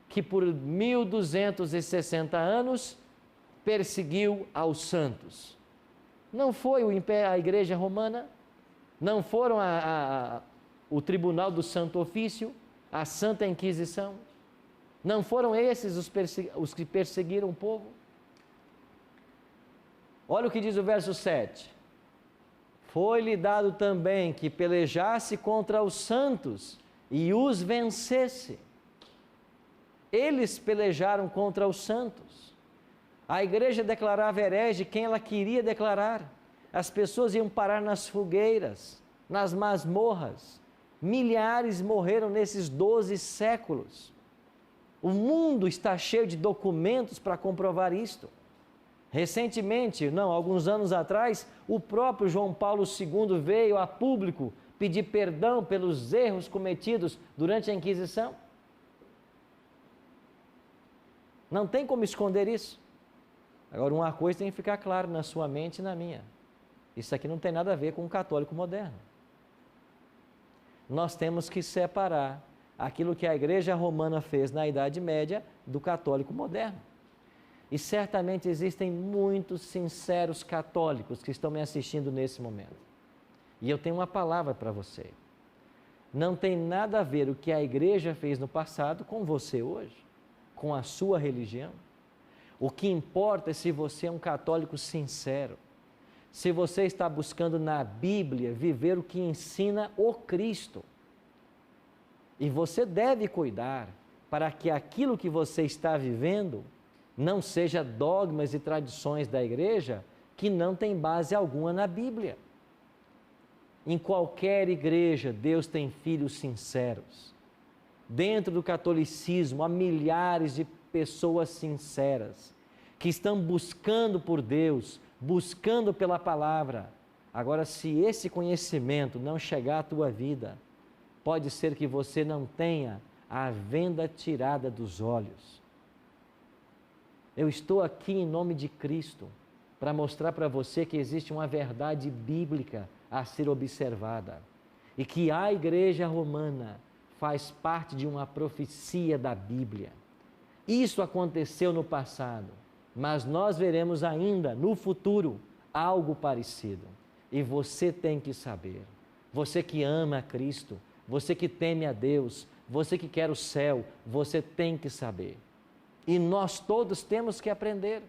que por 1.260 anos perseguiu aos santos? Não foi a Igreja Romana? Não foram o Tribunal do Santo Ofício? A Santa Inquisição? Não foram esses os que perseguiram o povo? Olha o que diz o verso 7. Foi-lhe dado também que pelejasse contra os santos e os vencesse. Eles pelejaram contra os santos. A igreja declarava herege quem ela queria declarar. As pessoas iam parar nas fogueiras, nas masmorras. Milhares morreram nesses 12 séculos. O mundo está cheio de documentos para comprovar isto. Recentemente, alguns anos atrás, o próprio João Paulo II veio a público pedir perdão pelos erros cometidos durante a Inquisição. Não tem como esconder isso. Agora, uma coisa tem que ficar claro na sua mente e na minha. Isso aqui não tem nada a ver com o católico moderno. Nós temos que separar aquilo que a Igreja Romana fez na Idade Média do católico moderno. E certamente existem muitos sinceros católicos que estão me assistindo nesse momento. E eu tenho uma palavra para você. Não tem nada a ver o que a igreja fez no passado com você hoje, com a sua religião. O que importa é se você é um católico sincero, se você está buscando na Bíblia viver o que ensina o Cristo. E você deve cuidar para que aquilo que você está vivendo não seja dogmas e tradições da igreja que não tem base alguma na Bíblia. Em qualquer igreja, Deus tem filhos sinceros. Dentro do catolicismo, há milhares de pessoas sinceras, que estão buscando por Deus, buscando pela palavra. Agora, se esse conhecimento não chegar à tua vida, pode ser que você não tenha a venda tirada dos olhos. Eu estou aqui em nome de Cristo para mostrar para você que existe uma verdade bíblica a ser observada e que a Igreja Romana faz parte de uma profecia da Bíblia. Isso aconteceu no passado, mas nós veremos ainda no futuro algo parecido. E você tem que saber, você que ama a Cristo, você que teme a Deus, você que quer o céu, você tem que saber. E nós todos temos que aprender.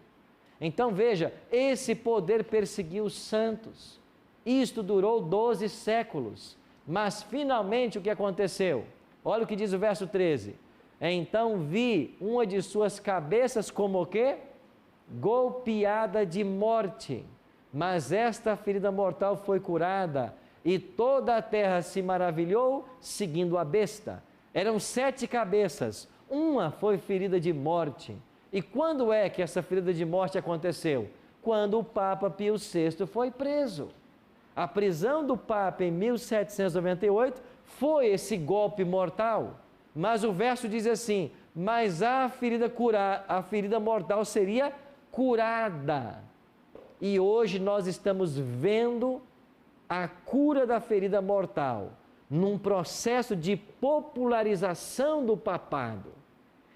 Então veja, esse poder perseguiu os santos. Isto durou 12 séculos. Mas finalmente o que aconteceu? Olha o que diz o verso 13. Então vi uma de suas cabeças como o quê? Golpeada de morte. Mas esta ferida mortal foi curada, e toda a terra se maravilhou, seguindo a besta. Eram 7 cabeças, uma foi ferida de morte. E quando é que essa ferida de morte aconteceu? Quando o Papa Pio VI foi preso. A prisão do Papa em 1798 foi esse golpe mortal. Mas o verso diz assim, mas a ferida mortal seria curada. E hoje nós estamos vendo a cura da ferida mortal num processo de popularização do papado.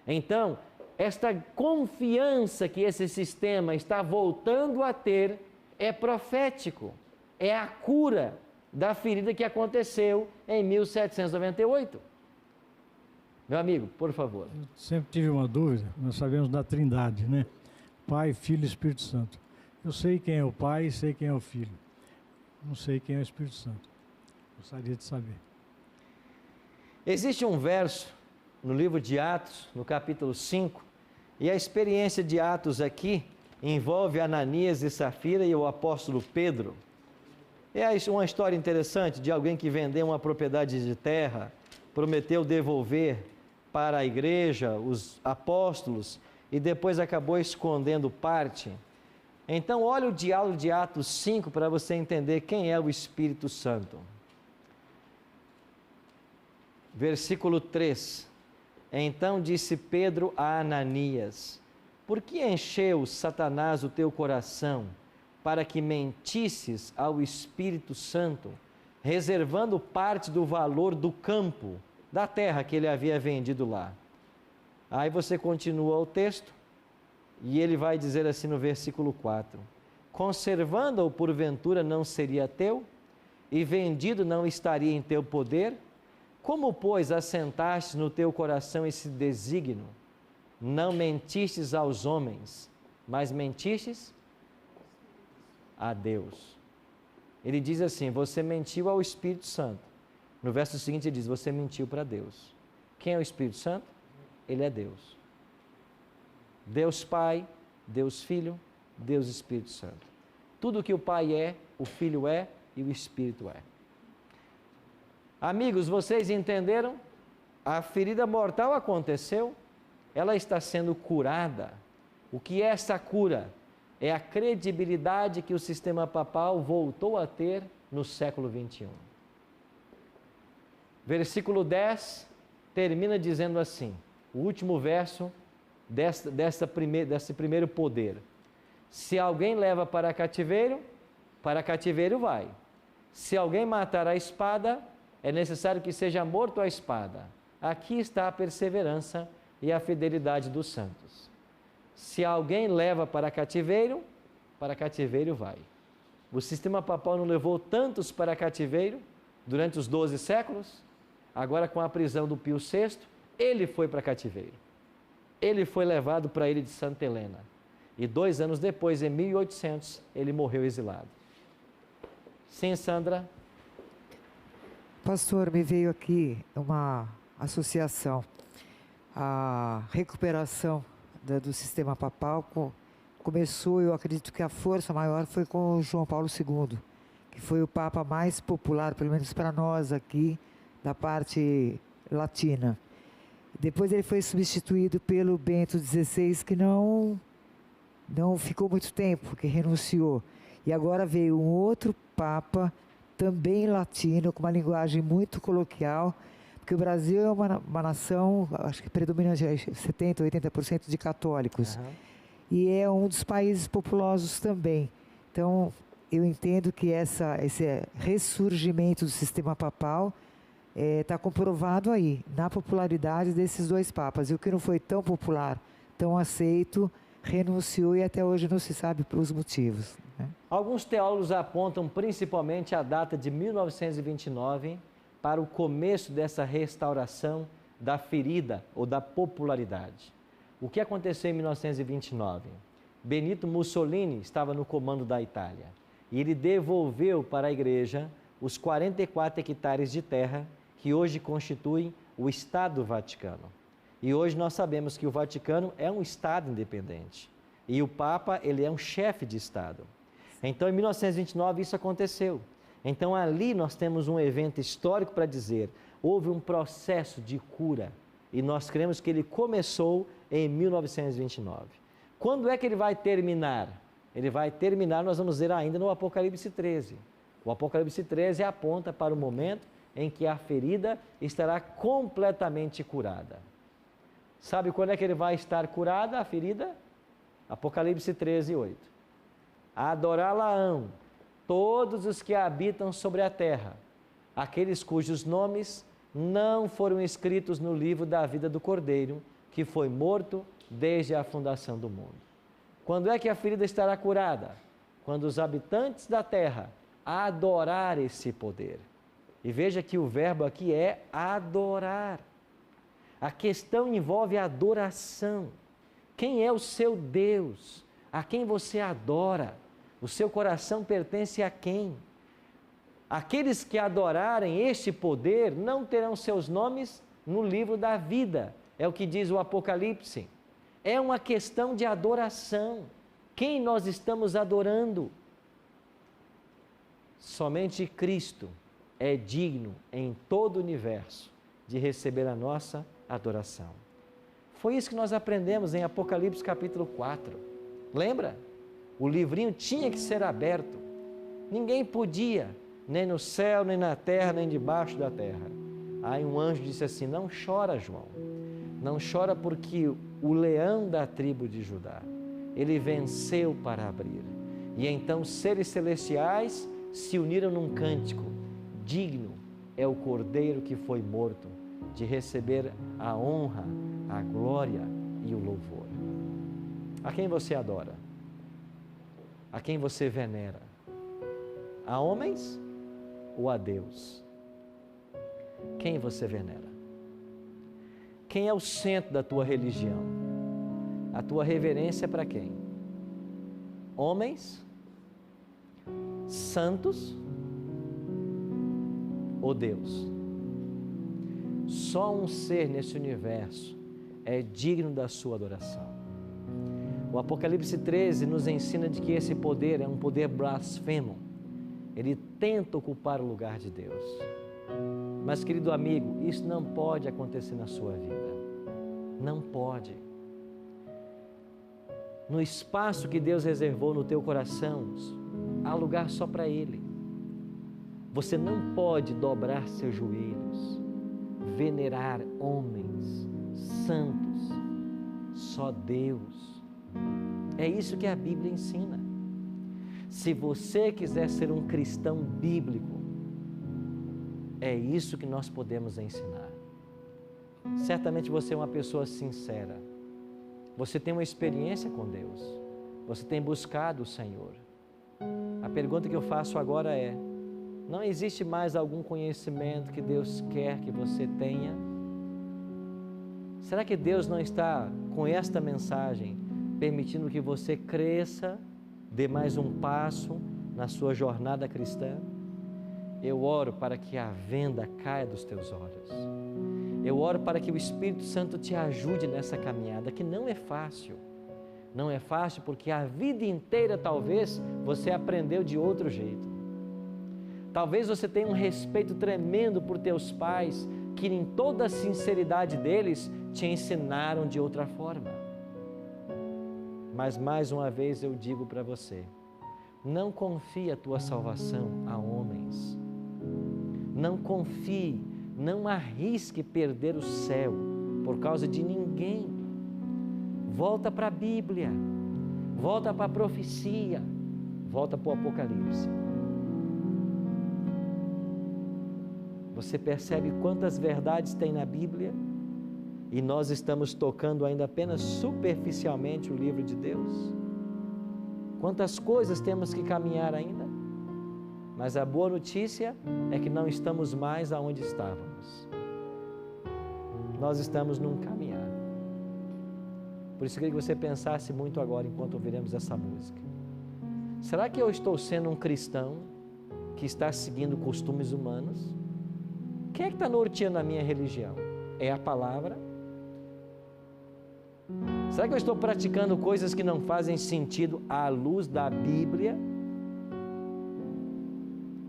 Então, esta confiança que esse sistema está voltando a ter é profético, é a cura da ferida que aconteceu em 1798. Meu amigo, por favor. Eu sempre tive uma dúvida, nós sabemos da Trindade, né? Pai, Filho e Espírito Santo. Eu sei quem é o Pai e sei quem é o Filho. Não sei quem é o Espírito Santo. Gostaria de saber. Existe um verso no livro de Atos, no capítulo 5, e a experiência de Atos aqui envolve Ananias e Safira e o apóstolo Pedro. É uma história interessante de alguém que vendeu uma propriedade de terra, prometeu devolver para a igreja, os apóstolos, e depois acabou escondendo parte. Então, olha o diálogo de Atos 5 para você entender quem é o Espírito Santo. Versículo 3. Então disse Pedro a Ananias, por que encheu Satanás o teu coração para que mentisses ao Espírito Santo, reservando parte do valor do campo, da terra que ele havia vendido lá? Aí você continua o texto, e ele vai dizer assim no versículo 4, conservando-o porventura não seria teu, e vendido não estaria em teu poder? Como, pois, assentaste no teu coração esse desígnio? Não mentistes aos homens, mas mentistes a Deus. Ele diz assim, você mentiu ao Espírito Santo. No verso seguinte ele diz, você mentiu para Deus. Quem é o Espírito Santo? Ele é Deus. Deus Pai, Deus Filho, Deus Espírito Santo. Tudo que o Pai é, o Filho é e o Espírito é. Amigos, vocês entenderam? A ferida mortal aconteceu, ela está sendo curada. O que é essa cura? É a credibilidade que o sistema papal voltou a ter no século 21. Versículo 10 termina dizendo assim, o último verso desse primeiro poder. Se alguém leva para cativeiro vai. Se alguém matar a espada, é necessário que seja morto a espada. Aqui está a perseverança e a fidelidade dos santos. Se alguém leva para cativeiro vai. O sistema papal não levou tantos para cativeiro durante os 12 séculos, agora com a prisão do Pio VI, ele foi para cativeiro. Ele foi levado para a ilha de Santa Helena. E 2 anos depois, em 1800, ele morreu exilado. Sim, Sandra? Pastor, me veio aqui uma associação à recuperação do sistema papal começou, eu acredito que a força maior foi com o João Paulo II, que foi o Papa mais popular, pelo menos para nós aqui, da parte latina. Depois ele foi substituído pelo Bento XVI, que não ficou muito tempo, que renunciou. E agora veio um outro Papa, também latino, com uma linguagem muito coloquial, porque o Brasil é uma nação, acho que predomina 70%, 80% de católicos. Uhum. E é um dos países populosos também. Então, eu entendo que esse ressurgimento do sistema papal está comprovado aí, na popularidade desses dois papas. E o que não foi tão popular, tão aceito, renunciou e até hoje não se sabe pelos motivos, né? Alguns teólogos apontam principalmente a data de 1929 para o começo dessa restauração da ferida ou da popularidade. O que aconteceu em 1929? Benito Mussolini estava no comando da Itália e ele devolveu para a igreja os 44 hectares de terra que hoje constituem o Estado Vaticano. E hoje nós sabemos que o Vaticano é um Estado independente e o Papa, ele é um chefe de Estado. Então, em 1929, isso aconteceu. Então, ali nós temos um evento histórico para dizer, houve um processo de cura e nós cremos que ele começou em 1929. Quando é que ele vai terminar? Ele vai terminar, nós vamos ver ainda no Apocalipse 13. O Apocalipse 13 aponta para o momento em que a ferida estará completamente curada. Sabe quando é que ele vai estar curada, a ferida? Apocalipse 13, 8. Adorá-la-ão todos os que habitam sobre a terra, aqueles cujos nomes não foram escritos no livro da vida do Cordeiro, que foi morto desde a fundação do mundo. Quando é que a ferida estará curada? Quando os habitantes da terra adorar esse poder. E veja que o verbo aqui é adorar. A questão envolve a adoração. Quem é o seu Deus? A quem você adora? O seu coração pertence a quem? Aqueles que adorarem este poder não terão seus nomes no livro da vida. É o que diz o Apocalipse. É uma questão de adoração. Quem nós estamos adorando? Somente Cristo é digno em todo o universo de receber a nossa adoração. Foi isso que nós aprendemos em Apocalipse capítulo 4. Lembra? O livrinho tinha que ser aberto. Ninguém podia, nem no céu, nem na terra, nem debaixo da terra. Aí um anjo disse assim, não chora, João. Não chora porque o leão da tribo de Judá, ele venceu para abrir. E então seres celestiais se uniram num cântico. Digno é o Cordeiro que foi morto de receber a honra, a glória e o louvor. A quem você adora? A quem você venera? A homens ou a Deus? Quem você venera? Quem é o centro da tua religião? A tua reverência é para quem? Homens? Santos? Ou Deus? Só um ser nesse universo é digno da sua adoração. O Apocalipse 13 nos ensina de que esse poder é um poder blasfemo. Ele tenta ocupar o lugar de Deus. Mas, querido amigo, isso não pode acontecer na sua vida. Não pode. No espaço que Deus reservou no teu coração, há lugar só para Ele. Você não pode dobrar seus joelhos, venerar homens, santos, só Deus. É isso que a Bíblia ensina. Se você quiser ser um cristão bíblico, é isso que nós podemos ensinar. Certamente você é uma pessoa sincera. Você tem uma experiência com Deus. Você tem buscado o Senhor. A pergunta que eu faço agora é: não existe mais algum conhecimento que Deus quer que você tenha? Será que Deus não está, com esta mensagem, permitindo que você cresça, dê mais um passo na sua jornada cristã? Eu oro para que a venda caia dos teus olhos. Eu oro para que o Espírito Santo te ajude nessa caminhada, que não é fácil. Não é fácil porque a vida inteira talvez você aprendeu de outro jeito. Talvez você tenha um respeito tremendo por teus pais, que em toda a sinceridade deles te ensinaram de outra forma. Mas mais uma vez eu digo para você, não confie a tua salvação a homens. Não confie, não arrisque perder o céu por causa de ninguém. Volta para a Bíblia, volta para a profecia, volta para o Apocalipse. Você percebe quantas verdades tem na Bíblia? E nós estamos tocando ainda apenas superficialmente o livro de Deus? Quantas coisas temos que caminhar ainda? Mas a boa notícia é que não estamos mais aonde estávamos. Nós estamos num caminhar. Por isso eu queria que você pensasse muito agora enquanto ouviremos essa música. Será que eu estou sendo um cristão que está seguindo costumes humanos? Quem é que está norteando a minha religião? É a palavra? Será que eu estou praticando coisas que não fazem sentido à luz da Bíblia?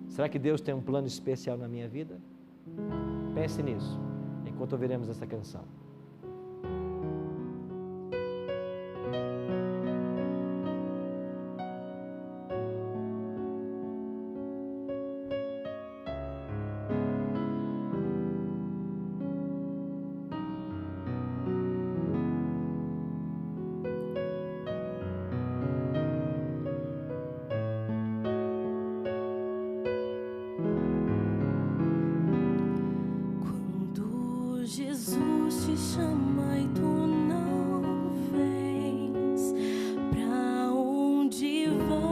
Será que Deus tem um plano especial na minha vida? Pense nisso, enquanto ouviremos essa canção. Jesus te chama e tu não vens, pra onde vais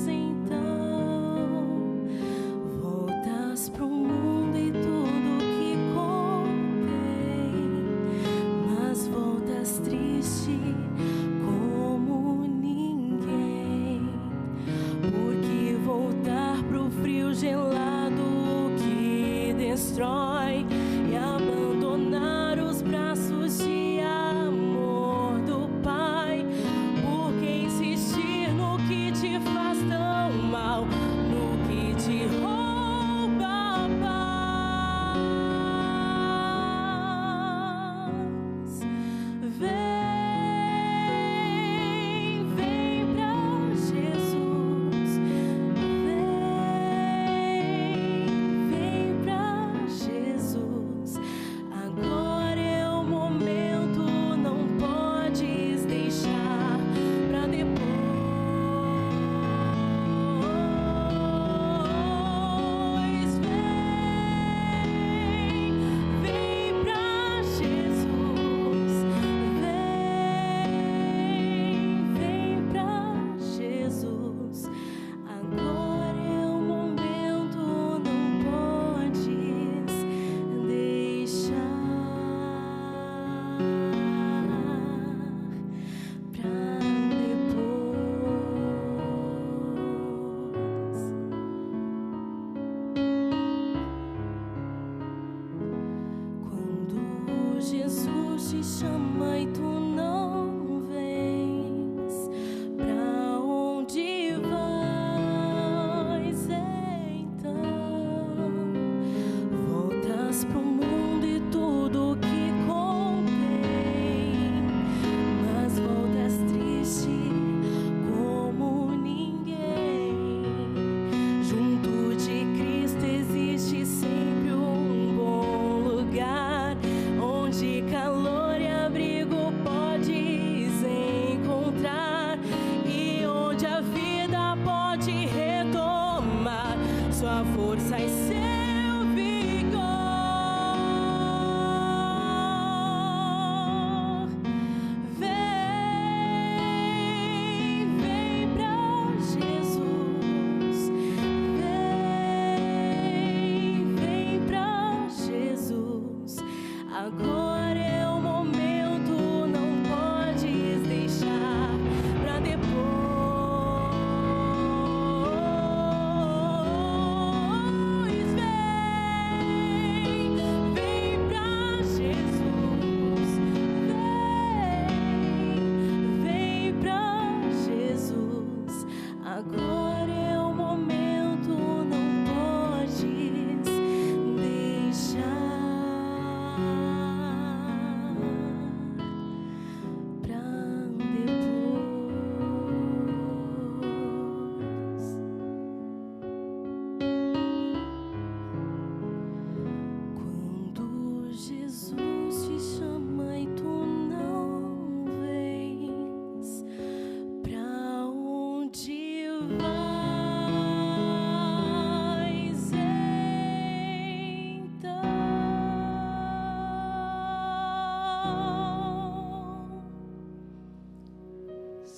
então? Voltas pro mundo e tudo que contém, mas voltas triste como ninguém, porque voltar pro frio gelado destrói e abandonar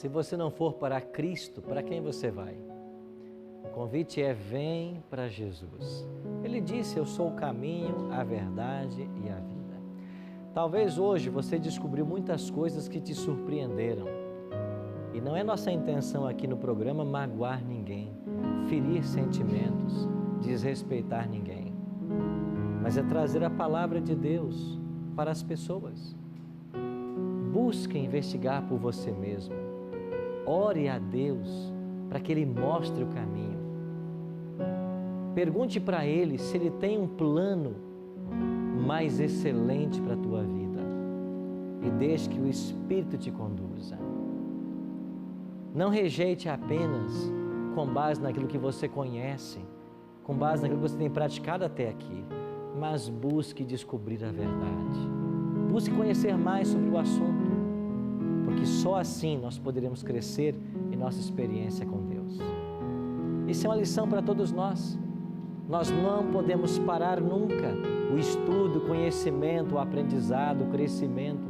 Se você não for para Cristo, para quem você vai? O convite é: vem para Jesus. Ele disse: eu sou o caminho, a verdade e a vida. Talvez hoje você descobriu muitas coisas que te surpreenderam. E não é nossa intenção aqui no programa magoar ninguém, ferir sentimentos, desrespeitar ninguém. Mas é trazer a palavra de Deus para as pessoas. Busque investigar por você mesmo. Ore a Deus para que Ele mostre o caminho. Pergunte para Ele se Ele tem um plano mais excelente para a tua vida. E deixe que o Espírito te conduza. Não rejeite apenas com base naquilo que você conhece, com base naquilo que você tem praticado até aqui, mas busque descobrir a verdade. Busque conhecer mais sobre o assunto. Porque só assim nós poderemos crescer em nossa experiência com Deus. Isso é uma lição para todos nós. Nós não podemos parar nunca o estudo, o conhecimento, o aprendizado, o crescimento.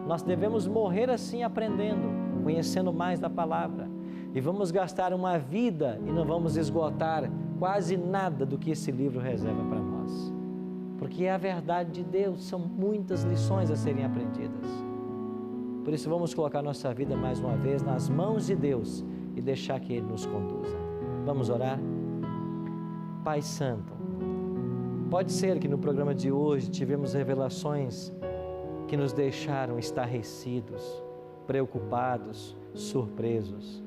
Nós devemos morrer assim aprendendo, conhecendo mais da palavra. E vamos gastar uma vida e não vamos esgotar quase nada do que esse livro reserva para nós. Porque é a verdade de Deus, são muitas lições a serem aprendidas. Por isso vamos colocar nossa vida mais uma vez nas mãos de Deus e deixar que Ele nos conduza. Vamos orar? Pai Santo, pode ser que no programa de hoje tivemos revelações que nos deixaram estarrecidos, preocupados, surpresos.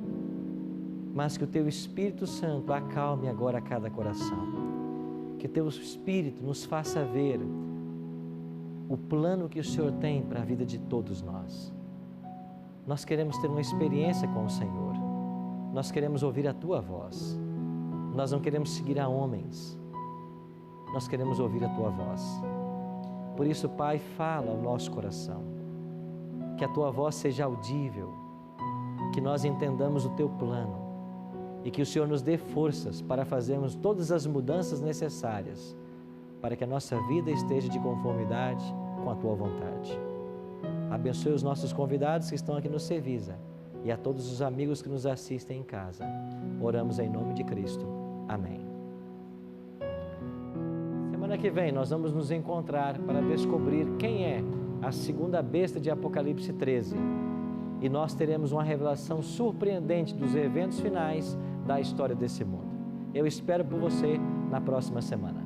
Mas que o Teu Espírito Santo acalme agora cada coração. Que o Teu Espírito nos faça ver o plano que o Senhor tem para a vida de todos nós. Nós queremos ter uma experiência com o Senhor. Nós queremos ouvir a Tua voz. Nós não queremos seguir a homens. Nós queremos ouvir a Tua voz. Por isso, Pai, fala ao nosso coração. Que a Tua voz seja audível. Que nós entendamos o Teu plano. E que o Senhor nos dê forças para fazermos todas as mudanças necessárias para que a nossa vida esteja de conformidade com a Tua vontade. Abençoe os nossos convidados que estão aqui no Cevisa e a todos os amigos que nos assistem em casa. Oramos em nome de Cristo. Amém. Semana que vem nós vamos nos encontrar para descobrir quem é a segunda besta de Apocalipse 13. E nós teremos uma revelação surpreendente dos eventos finais da história desse mundo. Eu espero por você na próxima semana.